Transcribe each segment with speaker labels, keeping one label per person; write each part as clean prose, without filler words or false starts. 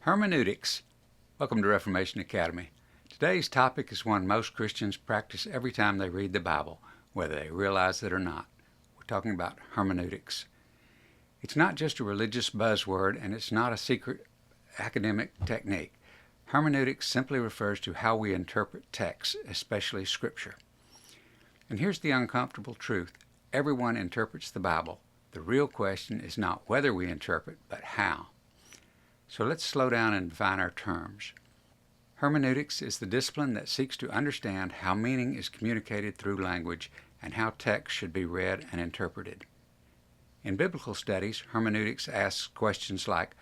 Speaker 1: Hermeneutics. Welcome to Reformation Academy. Today's topic is one most Christians practice every time they read the Bible, whether they realize it or not. We're talking about hermeneutics. It's not just a religious buzzword, and it's not a secret academic technique. Hermeneutics simply refers to how we interpret texts, especially Scripture. And here's the uncomfortable truth. Everyone interprets the Bible. The real question is not whether we interpret, but how. So let's slow down and define our terms. Hermeneutics is the discipline that seeks to understand how meaning is communicated through language and how text should be read and interpreted. In biblical studies, hermeneutics asks questions like,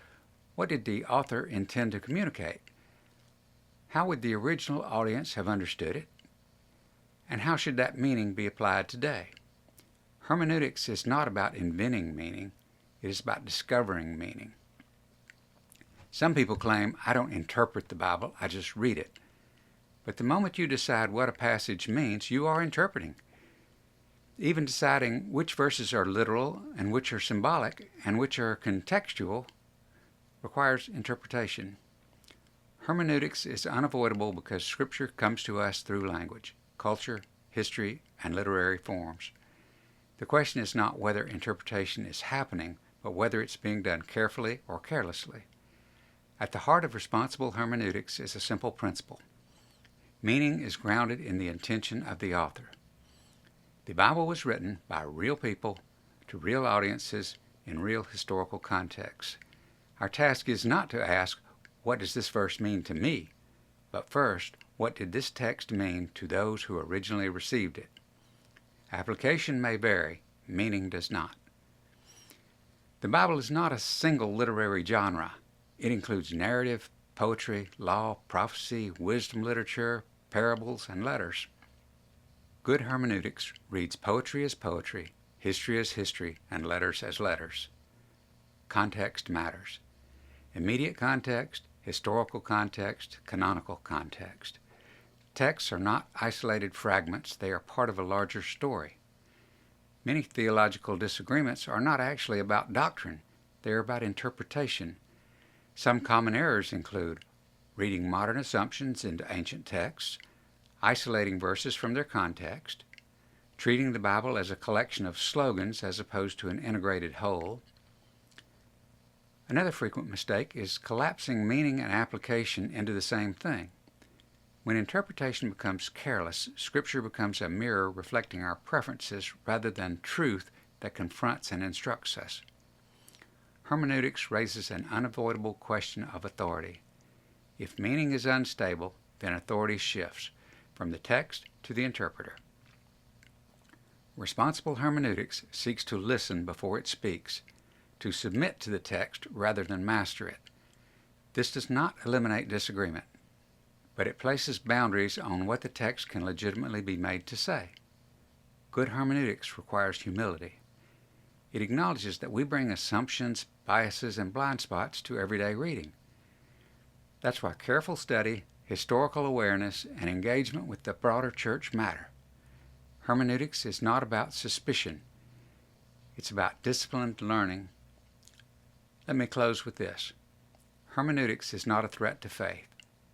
Speaker 1: what did the author intend to communicate? How would the original audience have understood it? And how should that meaning be applied today? Hermeneutics is not about inventing meaning, it is about discovering meaning. Some people claim, I don't interpret the Bible, I just read it. But the moment you decide what a passage means, you are interpreting. Even deciding which verses are literal and which are symbolic and which are contextual requires interpretation. Hermeneutics is unavoidable because Scripture comes to us through language, culture, history, and literary forms. The question is not whether interpretation is happening, but whether it's being done carefully or carelessly. At the heart of responsible hermeneutics is a simple principle. Meaning is grounded in the intention of the author. The Bible was written by real people to real audiences in real historical contexts. Our task is not to ask, what does this verse mean to me? But first, what did this text mean to those who originally received it? Application may vary, meaning does not. The Bible is not a single literary genre. It includes narrative, poetry, law, prophecy, wisdom literature, parables, and letters. Good hermeneutics reads poetry as poetry, history as history, and letters as letters. Context matters. Immediate context, historical context, canonical context. Texts are not isolated fragments, they are part of a larger story. Many theological disagreements are not actually about doctrine, they are about interpretation. Some common errors include reading modern assumptions into ancient texts, isolating verses from their context, treating the Bible as a collection of slogans as opposed to an integrated whole. Another frequent mistake is collapsing meaning and application into the same thing. When interpretation becomes careless, Scripture becomes a mirror reflecting our preferences rather than truth that confronts and instructs us. Hermeneutics raises an unavoidable question of authority. If meaning is unstable, then authority shifts from the text to the interpreter. Responsible hermeneutics seeks to listen before it speaks, to submit to the text rather than master it. This does not eliminate disagreement, but it places boundaries on what the text can legitimately be made to say. Good hermeneutics requires humility. It acknowledges that we bring assumptions, biases, and blind spots to everyday reading. That's why careful study, historical awareness, and engagement with the broader church matter. Hermeneutics is not about suspicion. It's about disciplined learning. Let me close with this. Hermeneutics is not a threat to faith.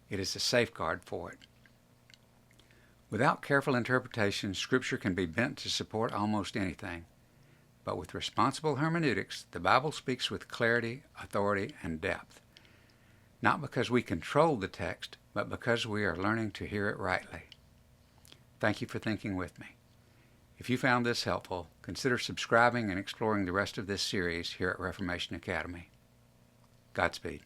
Speaker 1: It is a safeguard for it. Without careful interpretation, Scripture can be bent to support almost anything. But with responsible hermeneutics, the Bible speaks with clarity, authority, and depth. Not because we control the text, but because we are learning to hear it rightly. Thank you for thinking with me. If you found this helpful, consider subscribing and exploring the rest of this series here at Reformation Academy. Godspeed.